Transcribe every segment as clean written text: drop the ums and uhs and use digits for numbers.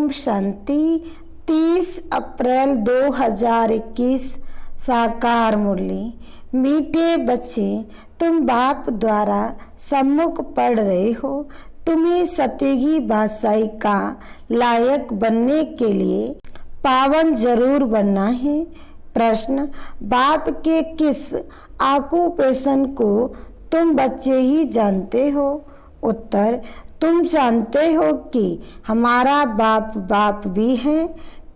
ओम शांति। 30 अप्रैल 2021 साकार मुरली। मीठे बच्चे, तुम बाप द्वारा सम्मुख पढ़ रहे हो। तुम्हें सतयुगी बादशाही का लायक बनने के लिए पावन जरूर बनना है। प्रश्न, बाप के किस ऑक्यूपेशन को तुम बच्चे ही जानते हो? उत्तर, तुम जानते हो कि हमारा बाप भी है,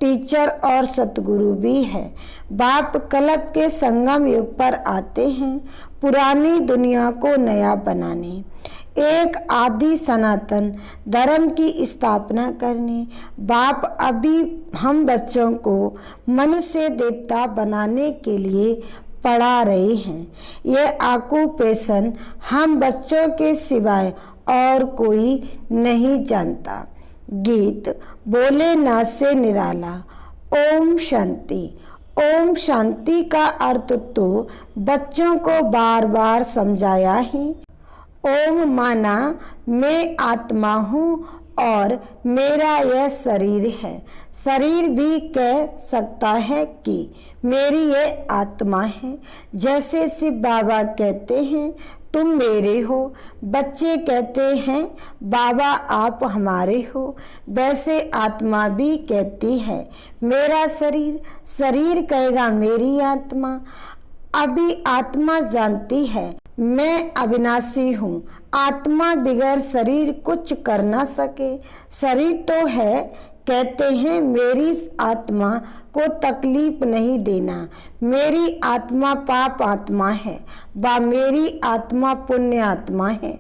टीचर और सतगुरु भी है। बाप कल्प के संगम युग पर आते हैं पुरानी दुनिया को नया बनाने, एक आदि सनातन धर्म की स्थापना करने। बाप अभी हम बच्चों को मनुष्य देवता बनाने के लिए पढ़ा रहे हैं। ये ऑक्यूपेशन हम बच्चों के सिवाय और कोई नहीं जानता। गीत भोलेनाथ से निराला। ओम शांति। ओम शांति का अर्थ तो बच्चों को बार बार समझाया है। ओम माना मैं आत्मा हूँ और मेरा यह शरीर है। शरीर भी कह सकता है कि मेरी ये आत्मा है। जैसे शिव बाबा कहते हैं तुम मेरे हो, बच्चे कहते हैं बाबा आप हमारे हो, वैसे आत्मा भी कहती है मेरा शरीर, शरीर कहेगा मेरी आत्मा। अभी आत्मा जानती है मैं अविनाशी हूँ। आत्मा बिगैर शरीर कुछ कर ना सके। शरीर तो है, कहते हैं मेरी आत्मा को तकलीफ नहीं देना। मेरी आत्मा पाप आत्मा है व मेरी आत्मा पुण्य आत्मा है।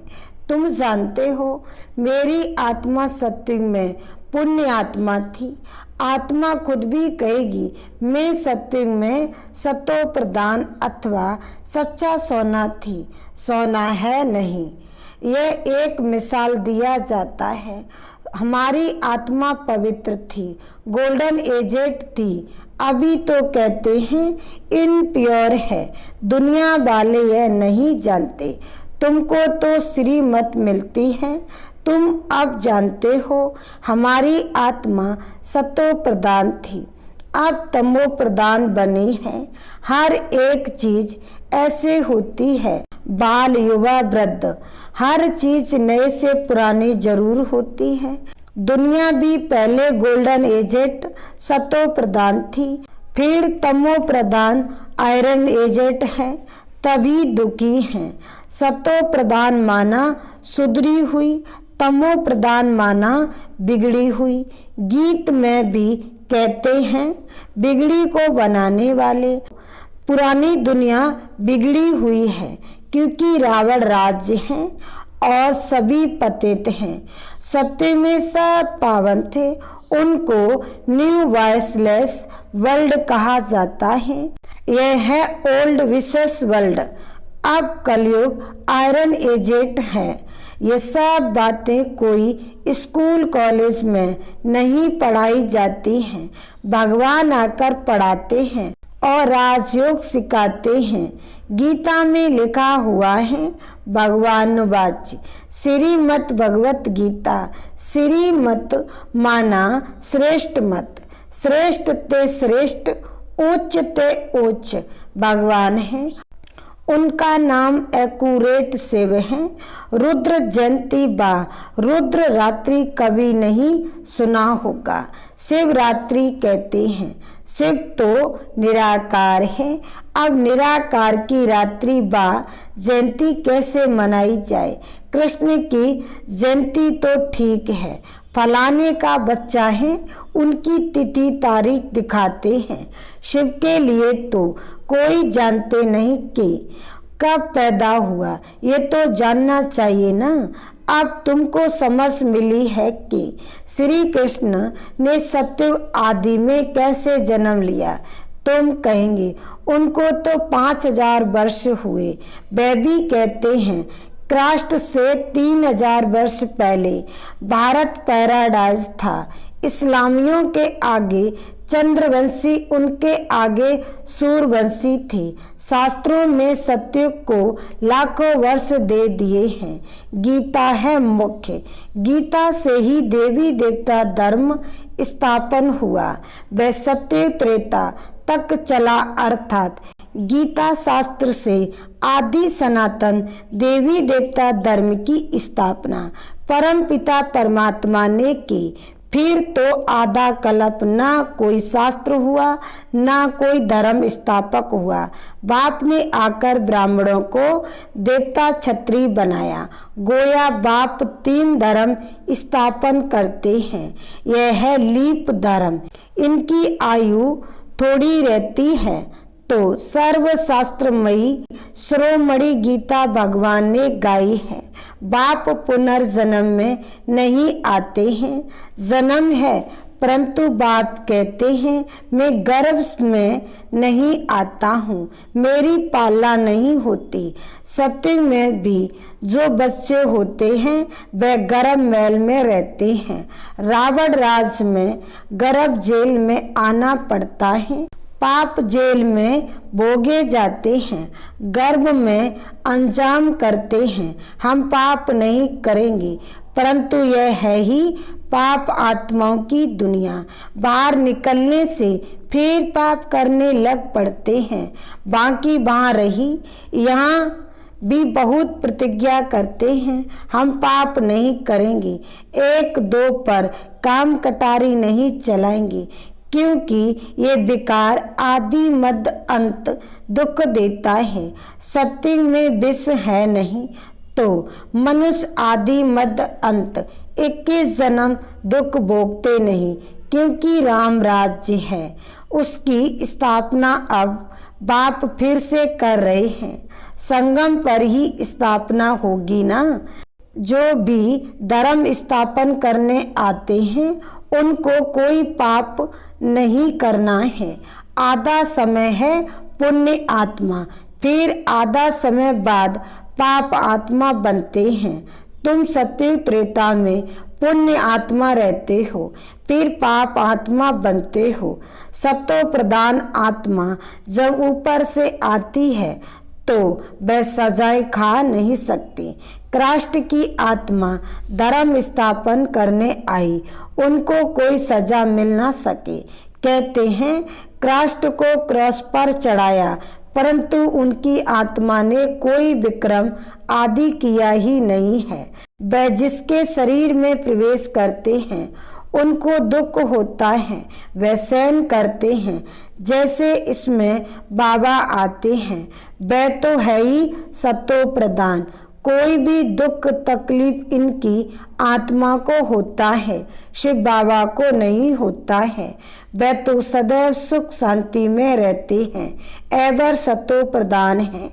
तुम जानते हो मेरी आत्मा सत्युग में पुण्य आत्मा थी। आत्मा खुद भी कहेगी मैं सत्युग में सतो प्रधान अथवा सच्चा सोना थी, सोना है नहीं। यह एक मिसाल दिया जाता है। हमारी आत्मा पवित्र थी, गोल्डन एजेड थी, अभी तो कहते हैं इनप्योर है। दुनिया वाले यह नहीं जानते। तुमको तो श्रीमत मिलती है, तुम अब जानते हो हमारी आत्मा सतो प्रधान थी, अब तमो प्रधान बनी है। हर एक चीज ऐसे होती है, बाल युवा वृद्ध, हर चीज नए से पुरानी जरूर होती है। दुनिया भी पहले गोल्डन एजेट सतो प्रधान थी, फिर तमो प्रधान आयरन एजेट है, तभी दुखी हैं। सतो प्रधान माना सुधरी हुई, तमो प्रधान माना बिगड़ी हुई। गीत में भी कहते हैं बिगड़ी को बनाने वाले। पुरानी दुनिया बिगड़ी हुई है क्योंकि रावण राज्य है और सभी पतित हैं। सत्य में सब पावन थे, उनको न्यू वॉइसलेस वर्ल्ड कहा जाता है। यह है ओल्ड विशेष वर्ल्ड। अब कलयुग आयरन एजेट है। ये सब बातें कोई स्कूल कॉलेज में नहीं पढ़ाई जाती हैं। भगवान आकर पढ़ाते हैं और राजयोग सिखाते हैं। गीता में लिखा हुआ है भगवान वाच्य श्रीमद् भगवत गीता। श्रीमत माना श्रेष्ठ मत, श्रेष्ठ ते श्रेष्ठ, उच्च ते उच्च भगवान है। उनका नाम एक्यूरेट शिव है। रुद्र जयंती बा रुद्र रात्रि कभी नहीं सुना होगा, शिवरात्रि कहते हैं। शिव तो निराकार है। अब निराकार की रात्रि बा जयंती कैसे मनाई जाए? कृष्ण की जयंती तो ठीक है, फलाने का बच्चा है उनकी तिथि तारीख दिखाते हैं। शिव के लिए तो कोई जानते नहीं कि कब पैदा हुआ, ये तो जानना चाहिए ना। अब तुमको समझ मिली है कि श्री कृष्ण ने सत्युग आदि में कैसे जन्म लिया। तुम कहेंगे उनको तो 5000 वर्ष हुए। वे भी कहते हैं क्रास्ट से 3000 वर्ष पहले भारत पैराडाइज था। इस्लामियों के आगे चंद्रवंशी, उनके आगे सूर्यवंशी थे। शास्त्रों में सतयुग को लाखों वर्ष दे दिए हैं। गीता है मुख्य। गीता से ही देवी देवता धर्म स्थापन हुआ। वह सतयुग त्रेता तक चला, अर्थात गीता शास्त्र से आदि सनातन देवी देवता धर्म की स्थापना परम पिता परमात्मा ने की। फिर तो आधा कल्प ना कोई शास्त्र हुआ, ना कोई धर्म स्थापक हुआ। बाप ने आकर ब्राह्मणों को देवता क्षत्रिय बनाया। गोया बाप 3 धर्म स्थापन करते हैं। यह है लीप धर्म। इनकी आयु थोड़ी रहती है। तो सर्वशास्त्रमयी शिरोमणि गीता भगवान ने गाई है। बाप पुनर्जन्म में नहीं आते हैं। जन्म है, परंतु बाप कहते हैं मैं गर्भ में नहीं आता हूँ, मेरी पालना नहीं होती। सत्युग में भी जो बच्चे होते हैं वह गर्भ महल में रहते हैं। रावण राज में गर्भ जेल में आना पड़ता है। पाप जेल में भोगे जाते हैं, गर्भ में अंजाम करते हैं। हम पाप नहीं करेंगे, परंतु यह है ही पाप आत्माओं की दुनिया। बाहर निकलने से फिर पाप करने लग पड़ते हैं। बाकी वहाँ रही, यहाँ भी बहुत प्रतिज्ञा करते हैं हम पाप नहीं करेंगे। 1-2 पर काम कटारी नहीं चलाएंगे, क्योंकि ये विकार आदि मध्य अंत दुख देता है। सत्युग में विष है नहीं, तो मनुष्य आदि मध्य अंत 21 जन्म दुख भोगते नहीं, क्योंकि राम राज्य है। उसकी स्थापना अब बाप फिर से कर रहे हैं। संगम पर ही स्थापना होगी ना। जो भी धर्म स्थापन करने आते हैं उनको कोई पाप नहीं करना है। आधा समय है पुण्य आत्मा, फिर आधा समय बाद पाप आत्मा बनते हैं। तुम सत्युग त्रेता में पुण्य आत्मा रहते हो, फिर पाप आत्मा बनते हो। सतो प्रधान आत्मा जब ऊपर से आती है तो वह सजाएं खा नहीं सकती। कृष्ण की आत्मा धर्म स्थापन करने आई, उनको कोई सजा मिल ना सके। कहते हैं कृष्ण को क्रॉस पर चढ़ाया, परंतु उनकी आत्मा ने कोई विक्रम आदि किया ही नहीं है। वह जिसके शरीर में प्रवेश करते हैं उनको दुख होता है, वह सहन करते हैं। जैसे इसमें बाबा आते हैं, वह तो है ही सतो प्रधान। कोई भी दुख तकलीफ इनकी आत्मा को होता है, शिव बाबा को नहीं होता है। वह तो सदैव सुख शांति में रहते हैं, एवर सतो प्रधान है।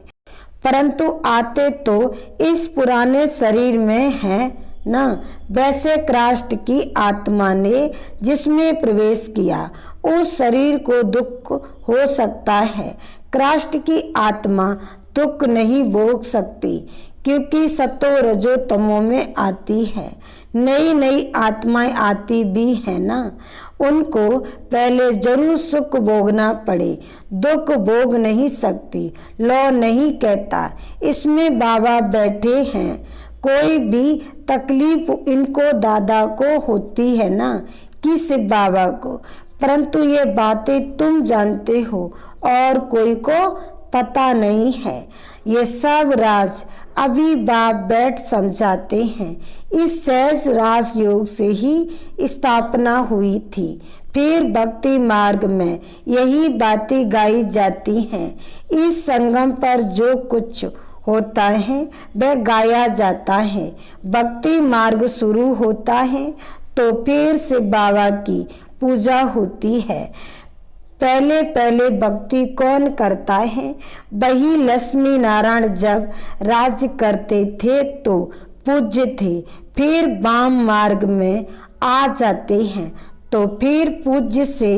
परंतु आते तो इस पुराने शरीर में हैं ना। वैसे कृष्ण की आत्मा ने जिसमें प्रवेश किया उस शरीर को दुख हो सकता है। कृष्ण की आत्मा दुख नहीं भोग सकती, क्योंकि सतो रजो तमो में आती है। नई नई आत्माएं आती भी है ना, उनको पहले जरूर सुख भोगना पड़े। दुख भोग नहीं सकती, लौ नहीं कहता। इसमें बाबा बैठे हैं। कोई भी तकलीफ इनको दादा को होती है ना, कि शिव बाबा को। परंतु ये बातें तुम जानते हो और कोई को पता नहीं है। ये सब राज अभी बाप बैठ समझाते हैं। इस सहज राज योग से ही स्थापना हुई थी। फिर भक्ति मार्ग में यही बातें गाई जाती हैं। इस संगम पर जो कुछ होता है वह गाया जाता है। भक्ति मार्ग शुरू होता है तो फिर से बाबा की पूजा होती है। पहले पहले भक्ति कौन करता है? वही लक्ष्मी नारायण जब राज्य करते थे तो पूज्य थे, फिर वाम मार्ग में आ जाते हैं तो फिर पूज्य से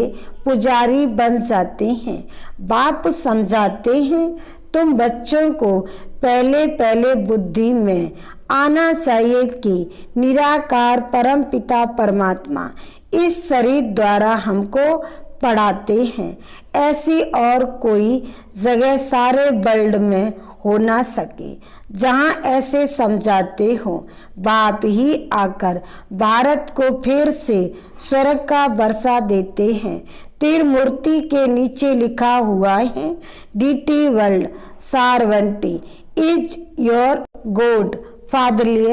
पुजारी बन जाते हैं। बाप समझाते हैं तुम बच्चों को पहले पहले बुद्धि में आना चाहिए कि निराकार परमपिता परमात्मा इस शरीर द्वारा हमको पढ़ाते हैं। ऐसी और कोई जगह सारे वर्ल्ड में हो ना सके जहाँ ऐसे समझाते हो। बाप ही आकर भारत को फिर से स्वर्ग का वर्षा देते हैं। त्रिमूर्ति के नीचे लिखा हुआ है, deity world sovereignty is your गॉड फादरली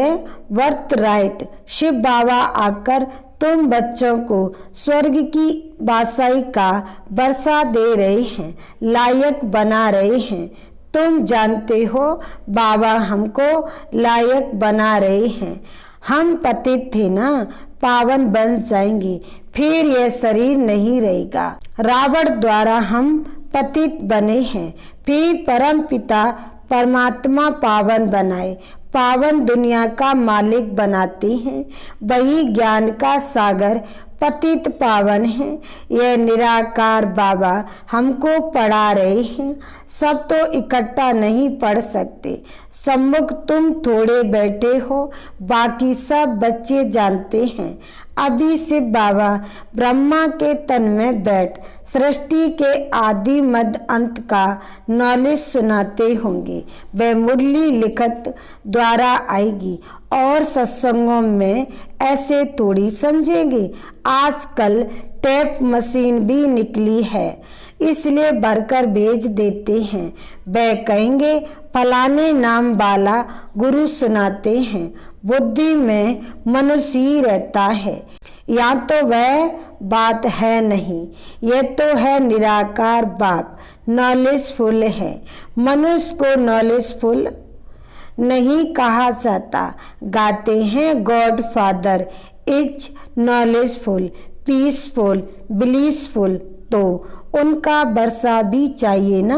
वर्थ राइट। शिव बाबा आकर तुम बच्चों को स्वर्ग की बादशाही का वर्षा दे रहे हैं, लायक बना रहे हैं। तुम जानते हो बाबा हमको लायक बना रहे हैं। हम पतित थे ना, पावन बन जाएंगे, फिर यह शरीर नहीं रहेगा। रावण द्वारा हम पतित बने हैं, फिर परम पिता परमात्मा पावन बनाए, पावन दुनिया का मालिक बनाते हैं। वही ज्ञान का सागर पतित पावन है। यह निराकार बाबा हमको पढ़ा रहे हैं। सब तो इकट्ठा नहीं पढ़ सकते। सम्मुख तुम थोड़े बैठे हो, बाकी सब बच्चे जानते हैं। अभी शिव बाबा ब्रह्मा के तन में बैठ सृष्टि के आदि मध्य अंत का नॉलेज सुनाते होंगे। वह मुरली लिखत द्वारा आएगी और सत्संगों में ऐसे थोड़ी समझेंगे। आजकल टेप मशीन भी निकली है, इसलिए भरकर भेज देते हैं। वह कहेंगे फलाने नाम वाला गुरु सुनाते हैं। बुद्धि में मनुष्य ही रहता है, या तो वह बात है नहीं। यह तो है निराकार बाप, नॉलेजफुल है। मनुष्य को नॉलेजफुल नहीं कहा जाता। गाते हैं God father is knowledgeful, peaceful, blissful. तो उनका वर्षा भी चाहिए ना।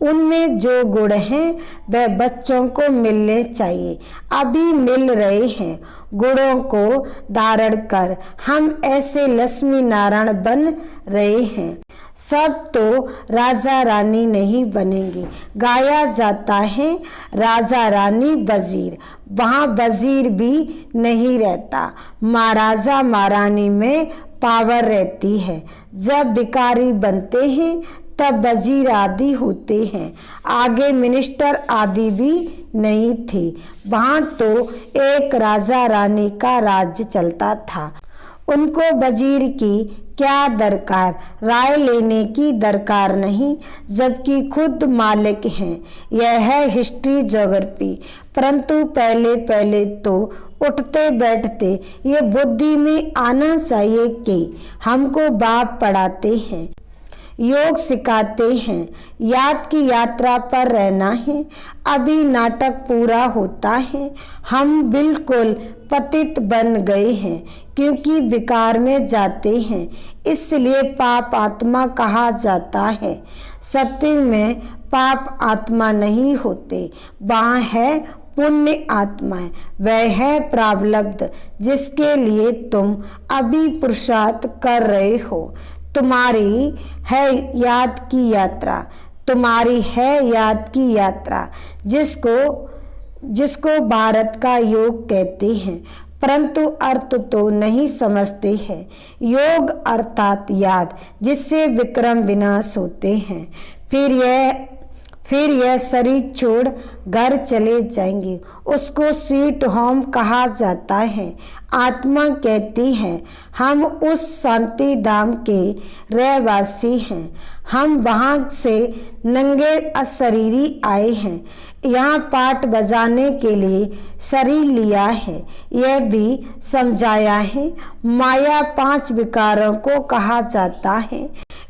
उनमें जो गुण हैं वह बच्चों को मिलने चाहिए। अभी मिल रहे हैं। गुणों को धारण कर हम ऐसे लक्ष्मी नारायण बन रहे हैं। सब तो राजा रानी नहीं बनेंगे। गाया जाता है राजा रानी वजीर, वहाँ वजीर भी नहीं रहता। महाराजा महारानी में पावर रहती है। जब भिखारी बनते हैं तब वजीर आदि होते हैं। आगे मिनिस्टर आदि भी नहीं थे। वहाँ तो एक राजा रानी का राज्य चलता था। उनको वजीर की क्या दरकार, राय लेने की दरकार नहीं, जबकि खुद मालिक हैं। यह है हिस्ट्री ज्योग्राफी। परंतु पहले पहले तो उठते बैठते ये बुद्धि में आना चाहिए कि हमको बाप पढ़ाते हैं, योग सिखाते हैं, याद की यात्रा पर रहना है। अभी नाटक पूरा होता है। हम बिल्कुल पतित बन गए हैं, क्योंकि विकार में जाते हैं, इसलिए पाप आत्मा कहा जाता है। सत्य में पाप आत्मा नहीं होते, वहाँ है पुण्य आत्मा। वह है प्रारब्ध जिसके लिए तुम अभी पुरुषार्थ कर रहे हो। तुम्हारी है याद की यात्रा, तुम्हारी है याद की यात्रा, जिसको भारत का योग कहते हैं, परंतु अर्थ तो नहीं समझते हैं। योग अर्थात याद, जिससे विक्रम विनाश होते हैं। फिर यह शरीर छोड़ घर चले जाएंगे। उसको स्वीट होम कहा जाता है। आत्मा कहती है हम उस शांति धाम के रहवासी हैं। हम वहाँ से नंगे अशरीरी आए हैं। यहाँ पाठ बजाने के लिए शरीर लिया है। यह भी समझाया है। माया 5 विकारों को कहा जाता है।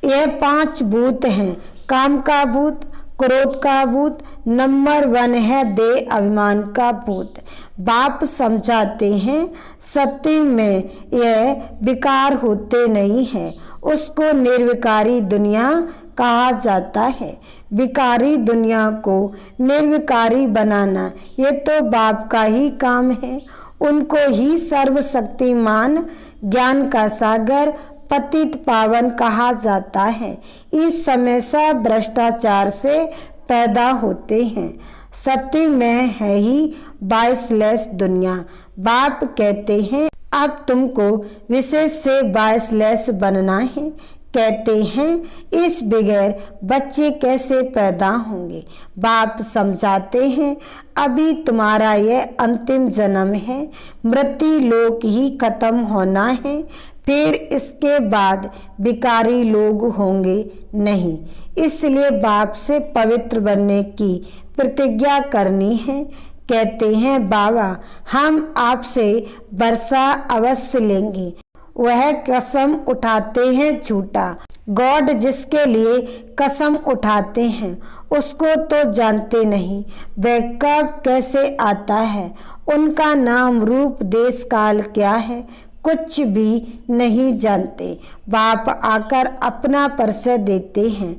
यह 5 भूत हैं। काम का भूत, क्रोध का भूत, नंबर 1 है देह अभिमान का भूत। बाप समझाते हैं सत्य में यह विकार होते नहीं है। उसको निर्विकारी दुनिया कहा जाता है। विकारी दुनिया को निर्विकारी बनाना ये तो बाप का ही काम है। उनको ही सर्वशक्तिमान, ज्ञान का सागर, पतित पावन कहा जाता है। इस समय सब भ्रष्टाचार से पैदा होते हैं। सत्य में है ही बायसलेस दुनिया। बाप कहते हैं अब तुमको विशेष से बायसलेस बनना है। कहते हैं इस बगैर बच्चे कैसे पैदा होंगे। बाप समझाते हैं अभी तुम्हारा यह अंतिम जन्म है, मृत्यु लोक ही खत्म होना है, फिर इसके बाद भिखारी लोग होंगे नहीं। इसलिए बाप से पवित्र बनने की प्रतिज्ञा करनी है। कहते हैं बाबा हम आपसे वर्षा अवश्य लेंगे। वह कसम उठाते हैं झूठा। गॉड जिसके लिए कसम उठाते हैं उसको तो जानते नहीं, वह कब कैसे आता है, उनका नाम रूप देश काल क्या है, कुछ भी नहीं जानते। बाप आकर अपना परिचय देते हैं।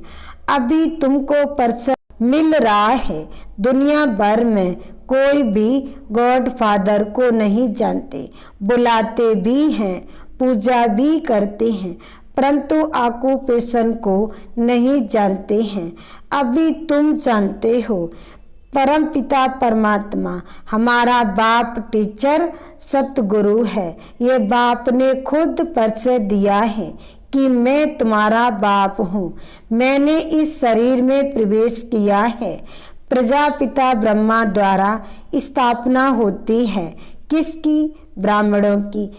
अभी तुमको परिचय मिल रहा है। दुनिया भर में कोई भी गॉड फादर को नहीं जानते। बुलाते भी हैं, पूजा भी करते हैं, परंतु ऑक्यूपेशन को नहीं जानते हैं। अभी तुम जानते हो परम पिता परमात्मा हमारा बाप टीचर सतगुरु है। ये बाप ने खुद परिचय दिया है कि मैं तुम्हारा बाप हूँ। मैंने इस शरीर में प्रवेश किया है। प्रजापिता ब्रह्मा द्वारा स्थापना होती है। किसकी? ब्राह्मणों की।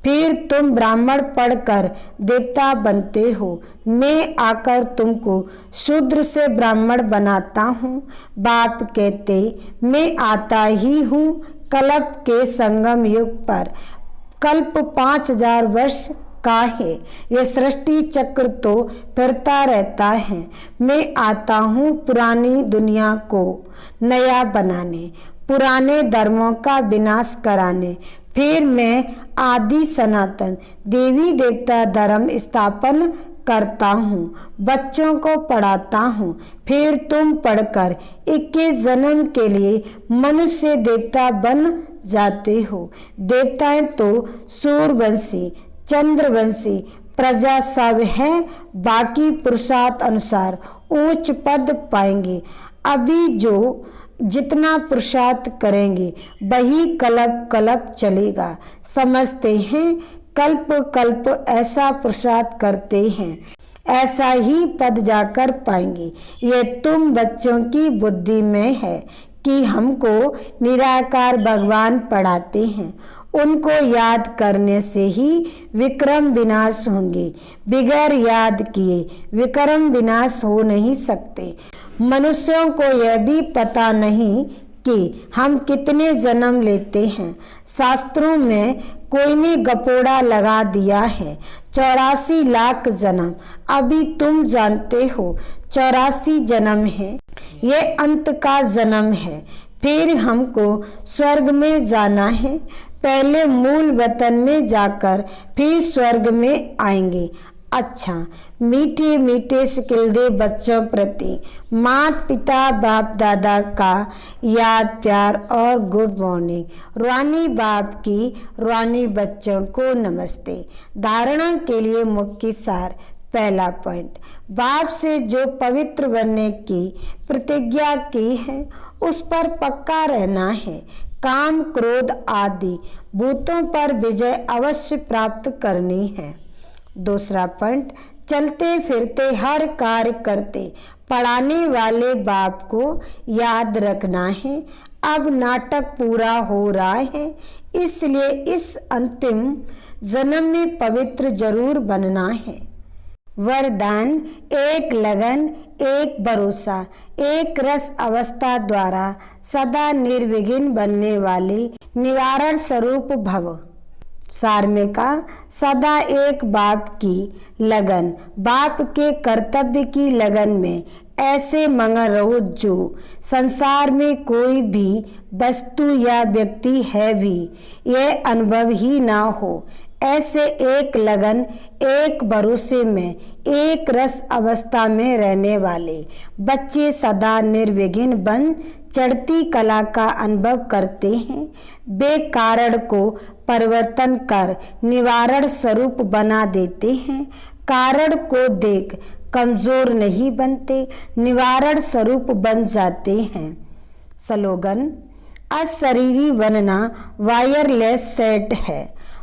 फिर तुम ब्राह्मण पढ़कर देवता बनते हो। मैं आकर तुमको शूद्र से ब्राह्मण बनाता हूँ। बाप कहते मैं आता ही हूँ कल्प के संगम युग पर। कल्प 5000 वर्ष का है। यह सृष्टि चक्र तो फिरता रहता है। मैं आता हूँ पुरानी दुनिया को नया बनाने, पुराने धर्मों का विनाश कराने। फिर मैं आदि सनातन देवी देवता धर्म स्थापन करता हूँ, बच्चों को पढ़ाता हूँ। फिर तुम पढ़कर 21 जन्म के लिए मनुष्य देवता बन जाते हो। देवताएं तो सूर्यवंशी चंद्रवंशी प्रजा सब है, बाकी पुरुषार्थ अनुसार उच्च पद पाएंगे। अभी जो जितना पुरुषार्थ करेंगे वही कल्प कल्प चलेगा। समझते हैं कल्प कल्प ऐसा पुरुषार्थ करते हैं, ऐसा ही पद जाकर पाएंगे। ये तुम बच्चों की बुद्धि में है कि हमको निराकार भगवान पढ़ाते हैं। उनको याद करने से ही विक्रम विनाश होंगे। बिगैर याद किए विक्रम विनाश हो नहीं सकते। मनुष्यों को यह भी पता नहीं कि हम कितने जन्म लेते हैं। शास्त्रों में कोई ने गपोड़ा लगा दिया है 84 लाख जन्म। अभी तुम जानते हो 84 जन्म है। ये अंत का जन्म है। फिर हमको स्वर्ग में जाना है। पहले मूल वतन में जाकर फिर स्वर्ग में आएंगे। अच्छा, मीठे मीठे सिकिलदे बच्चों प्रति माता पिता बाप दादा का याद प्यार और गुड मॉर्निंग। रूहानी बाप की रूहानी बच्चों को नमस्ते। धारणा के लिए मुख्य सार। पहला पॉइंट, बाप से जो पवित्र बनने की प्रतिज्ञा की है उस पर पक्का रहना है। काम क्रोध आदि भूतों पर विजय अवश्य प्राप्त करनी है। दूसरा पॉइंट, चलते फिरते हर कार्य करते पढ़ाने वाले बाप को याद रखना है। अब नाटक पूरा हो रहा है, इसलिए इस अंतिम जन्म में पवित्र जरूर बनना है। वरदान, एक लगन, एक भरोसा, एक रस अवस्था द्वारा सदा निर्विघ्न बनने वाले निवारण स्वरूप भव। सार में का सदा एक बाप की लगन, बाप के कर्तव्य की लगन में ऐसे मगन रहो जो संसार में कोई भी वस्तु या व्यक्ति है भी यह अनुभव ही ना हो। ऐसे एक लगन, एक भरोसे में, एक रस अवस्था में रहने वाले बच्चे सदा निर्विघ्न बन चढ़ती कला का अनुभव करते हैं। वे कारण को परिवर्तन कर निवारण स्वरूप बना देते हैं। कारण को देख कमजोर नहीं बनते, निवारण स्वरूप बन जाते हैं। स्लोगन: अशरीरी बनना वायरलेस सेट है,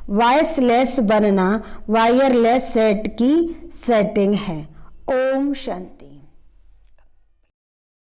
वॉइसलेस बनना वायरलेस सेट की सेटिंग है। ओम शांति।